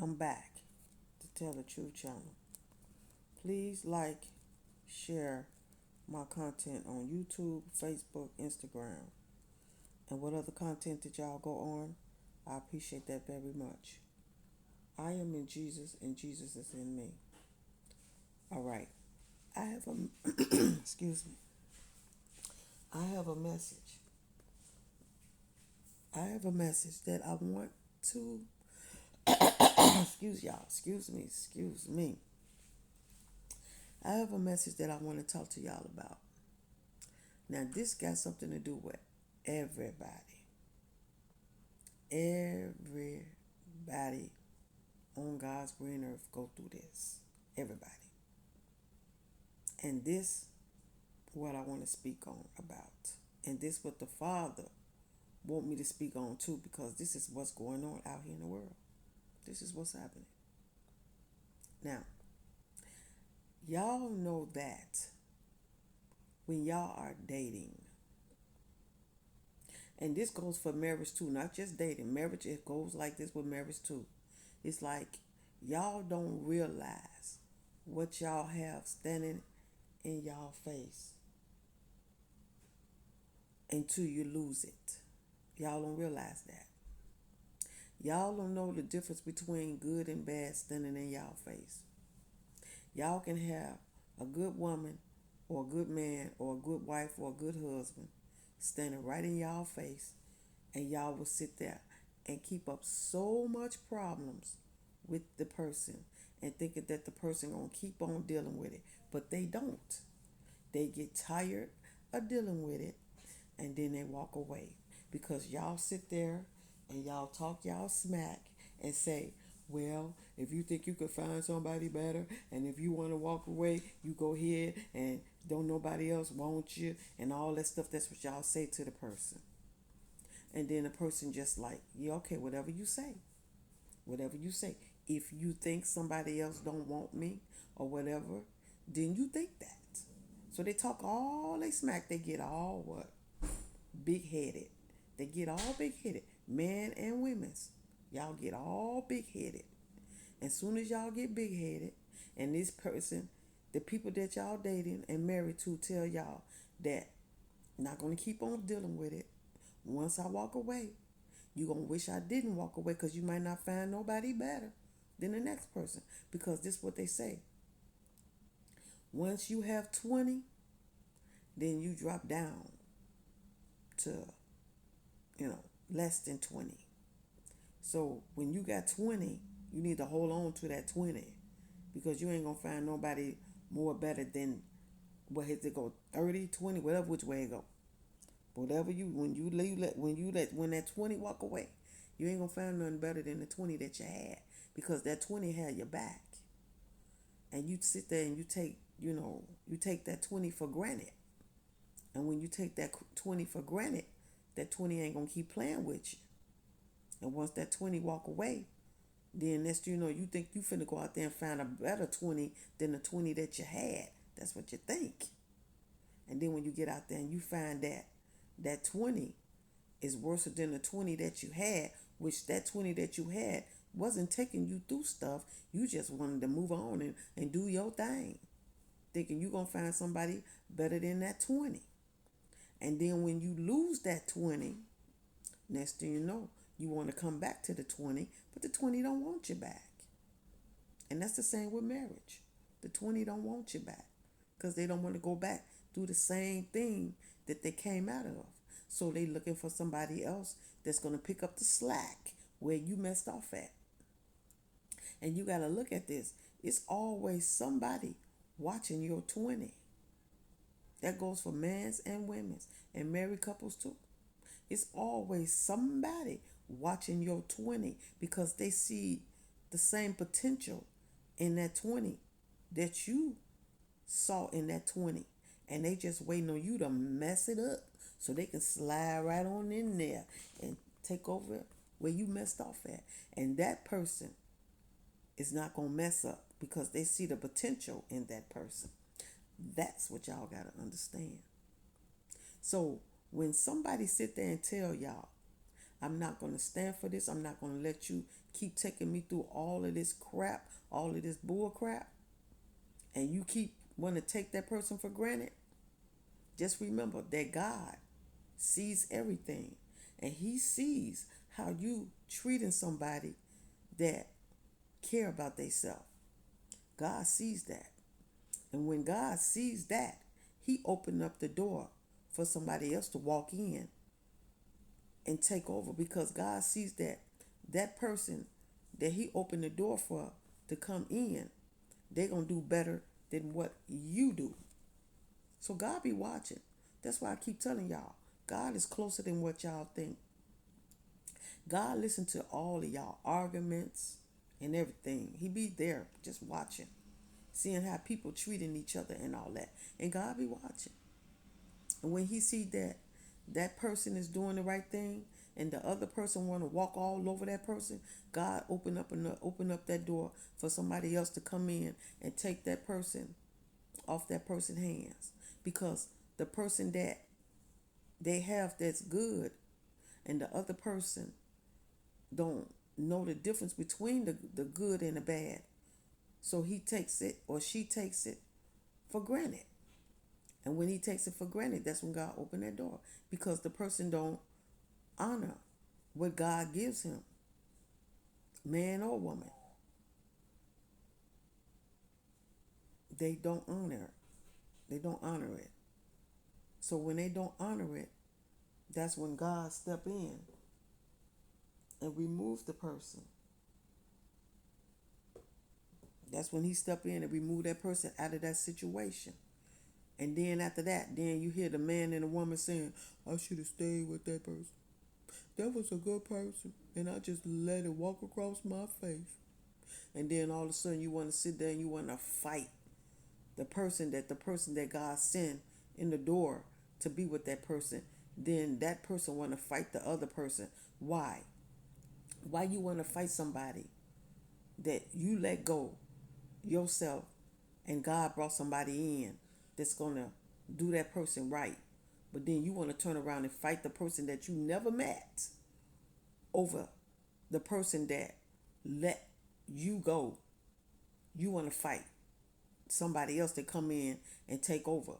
I'm back to Tell the Truth channel. Please like, share my content on YouTube, Facebook, Instagram, and what other content that y'all go on. I appreciate that very much. I am in Jesus and Jesus is in me. All right. I have a excuse me. I have a message. I have a message that I want to excuse y'all. Excuse me. I have a message that I want to talk to y'all about. Now, this got something to do with everybody. Everybody on God's green earth go through this. Everybody. And this what I want to speak on about. And this what the Father want me to speak on too, because this is what's going on out here in the world. This is what's happening. Now, y'all know that when y'all are dating, and this goes for marriage too, not just dating. Marriage, it goes like this with marriage too. It's like y'all don't realize what y'all have standing in y'all face until you lose it. Y'all don't realize that. Y'all don't know the difference between good and bad standing in y'all face. Y'all can have a good woman or a good man or a good wife or a good husband standing right in y'all face, and y'all will sit there and keep up so much problems with the person and thinking that the person gonna keep on dealing with it, but they don't. They get tired of dealing with it, and then they walk away because y'all sit there and y'all talk y'all smack and say, well, if you think you could find somebody better, and if you want to walk away, you go ahead, and don't nobody else want you, and all that stuff. That's what y'all say to the person. And then the person just like, yeah, okay, whatever you say. Whatever you say. If you think somebody else don't want me or whatever, then you think that. So they talk all they smack. They get all what? Big headed. They get all big headed. Men and women's. Y'all get all big headed. As soon as y'all get big headed, and this person, the people that y'all dating and married to, tell y'all that not gonna keep on dealing with it. Once I walk away, you gonna wish I didn't walk away, because you might not find nobody better than the next person. Because this is what they say. Once you have 20, then you drop down to, less than 20. So when you got 20, you need to hold on to that 20, because you ain't gonna find nobody more better than what has it go 30, 20, whatever which way it go. Whatever you when that 20 walk away, you ain't gonna find nothing better than the 20 that you had, because that 20 had your back. And you sit there and you take that 20 for granted. And when you take that 20 for granted, that 20 ain't gonna keep playing with you. And once that 20 walk away, then next you think you finna go out there and find a better 20 than the 20 that you had. That's what you think. And then when you get out there and you find that 20 is worse than the 20 that you had, which that 20 that you had wasn't taking you through stuff. You just wanted to move on and do your thing, thinking you're going to find somebody better than that 20. And then when you lose that 20, next thing you know, you want to come back to the 20, but the 20 don't want you back. And that's the same with marriage. The 20 don't want you back, because they don't want to go back through the same thing that they came out of. So they looking for somebody else that's going to pick up the slack where you messed off at. And you got to look at this. It's always somebody watching your 20. That goes for men's and women's and married couples too. It's always somebody watching your 20, because they see the same potential in that 20 that you saw in that 20. And they just waiting on you to mess it up so they can slide right on in there and take over where you messed off at. And that person is not going to mess up, because they see the potential in that person. That's what y'all got to understand. So when somebody sit there and tell y'all, I'm not going to stand for this. I'm not going to let you keep taking me through all of this crap, all of this bull crap, and you keep want to take that person for granted. Just remember that God sees everything, and He sees how you treating somebody that care about themselves. God sees that. And when God sees that, He opened up the door for somebody else to walk in and take over, because God sees that that person that He opened the door for to come in, they're going to do better than what you do. So God be watching. That's why I keep telling y'all, God is closer than what y'all think. God listen to all of y'all arguments and everything. He be there just watching, seeing how people treating each other and all that. And God be watching. And when He see that that person is doing the right thing and the other person want to walk all over that person, God open up that door for somebody else to come in and take that person off that person's hands, because the person that they have that's good and the other person don't know the difference between the good and the bad. So he takes it or she takes it for granted. And when he takes it for granted, that's when God opened that door. Because the person don't honor what God gives him, man or woman. They don't honor it. They don't honor it. So when they don't honor it, that's when God step in and remove the person. That's when He step in and remove that person out of that situation. And then after that, then you hear the man and the woman saying, I should have stayed with that person. That was a good person. And I just let it walk across my face. And then all of a sudden you want to sit there and you want to fight the person that God sent in the door to be with that person. Then that person want to fight the other person. Why? Why you want to fight somebody that you let go yourself and God brought somebody in that's going to do that person right? But then you want to turn around and fight the person that you never met over the person that let you go. You want to fight somebody else to come in and take over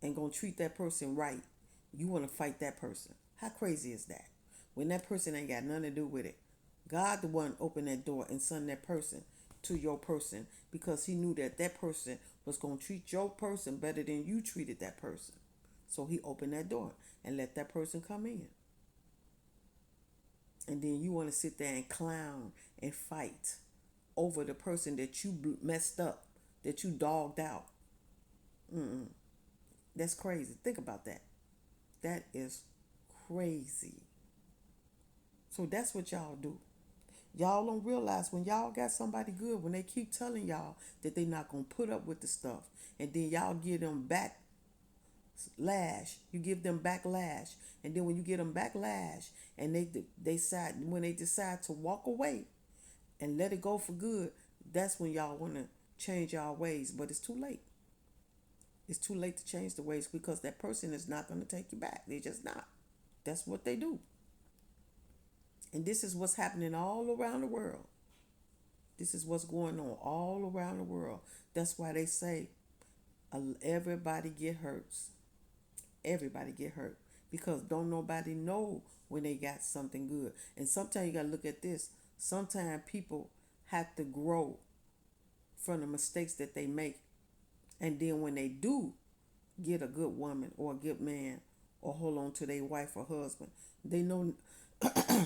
and gonna treat that person right. You want to fight that person. How crazy is that? When that person ain't got nothing to do with it. God the one opened that door and sent that person to your person, because He knew that that person was going to treat your person better than you treated that person. So He opened that door and let that person come in. And then you want to sit there and clown and fight over the person that you messed up, that you dogged out. That's crazy. Think about that. That is crazy. So that's what y'all do. Y'all don't realize when y'all got somebody good, when they keep telling y'all that they not going to put up with the stuff, and then y'all give them backlash. You give them backlash. And then when you get them backlash and they decide to walk away and let it go for good, that's when y'all want to change y'all ways. But it's too late. It's too late to change the ways, because that person is not going to take you back. They're just not. That's what they do. And this is what's happening all around the world. This is what's going on all around the world. That's why they say everybody get hurt. Everybody get hurt. Because don't nobody know when they got something good. And sometimes you got to look at this. Sometimes people have to grow from the mistakes that they make. And then when they do get a good woman or a good man, or hold on to their wife or husband, they know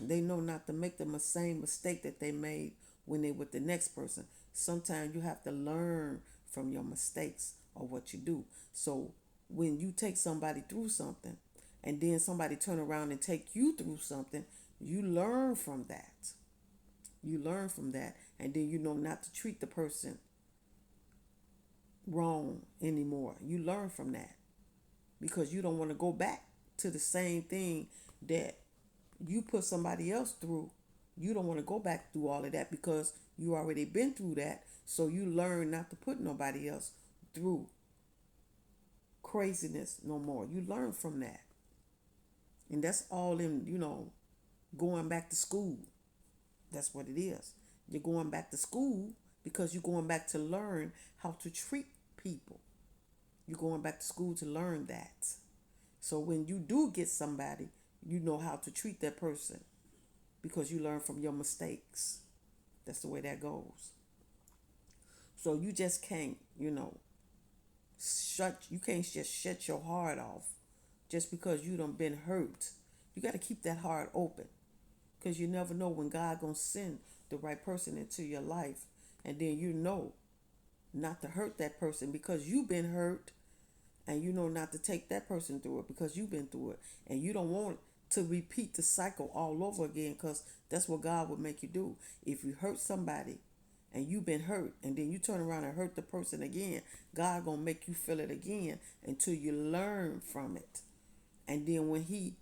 they know not to make the same mistake that they made when they with the next person. Sometimes you have to learn from your mistakes or what you do. So when you take somebody through something and then somebody turn around and take you through something, you learn from that. You learn from that, and then you know not to treat the person wrong anymore. You learn from that, because you don't want to go back to the same thing that you put somebody else through. You don't want to go back through all of that, because you already been through that. So you learn not to put nobody else through craziness no more. You learn from that. And that's all in, going back to school. That's what it is. You're going back to school because you're going back to learn how to treat people. You're going back to school to learn that. So when you do get somebody, you know how to treat that person because you learn from your mistakes. That's the way that goes. So you just can't, you can't just shut your heart off just because you done been hurt. You got to keep that heart open because you never know when God gonna send the right person into your life, and then you know not to hurt that person because you've been hurt, and you know not to take that person through it because you've been through it, and you don't want to repeat the cycle all over again because that's what God would make you do. If you hurt somebody and you've been hurt and then you turn around and hurt the person again, God gonna make you feel it again until you learn from it. And then when he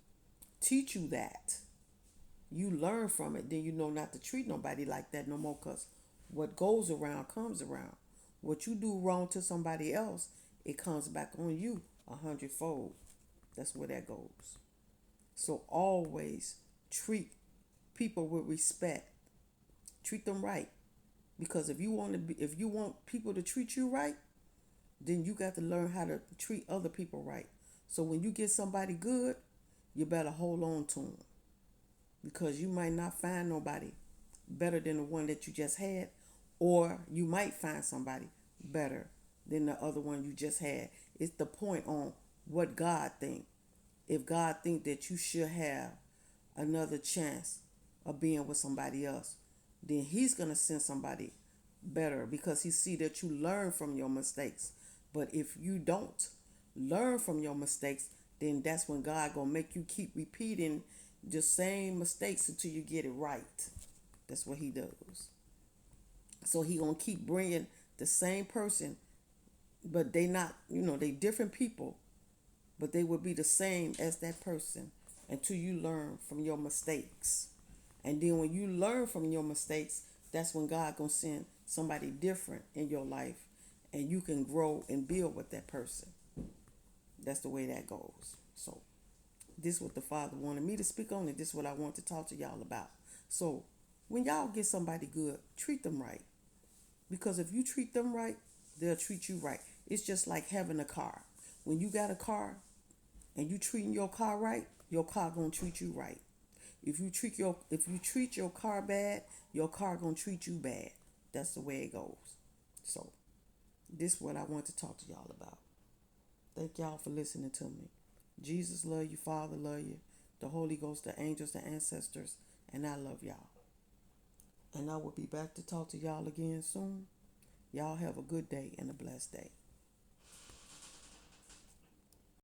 teach you that, you learn from it, then you know not to treat nobody like that no more because what goes around comes around. What you do wrong to somebody else, it comes back on you 100-fold. That's where that goes. So always treat people with respect. Treat them right. Because if you want people to treat you right, then you got to learn how to treat other people right. So when you get somebody good, you better hold on to them because you might not find nobody better than the one that you just had, or you might find somebody better than the other one you just had. It's the point on what God think. If God think that you should have another chance of being with somebody else, then he's going to send somebody better because he see that you learn from your mistakes. But if you don't learn from your mistakes, then that's when God going to make you keep repeating the same mistakes until you get it right. That's what he does. So he going to keep bringing the same person, but they not, they different people, but they will be the same as that person until you learn from your mistakes. And then when you learn from your mistakes, that's when God gonna send somebody different in your life, and you can grow and build with that person. That's the way that goes. So this is what the Father wanted me to speak on, and this is what I want to talk to y'all about. So when y'all get somebody good, treat them right. Because if you treat them right, they'll treat you right. It's just like having a car. When you got a car and you treating your car right, your car gonna treat you right. If you treat your car bad, your car gonna treat you bad. That's the way it goes. So this is what I want to talk to y'all about. Thank y'all for listening to me. Jesus love you, Father love you, the Holy Ghost, the angels, the ancestors, and I love y'all. And I will be back to talk to y'all again soon. Y'all have a good day and a blessed day.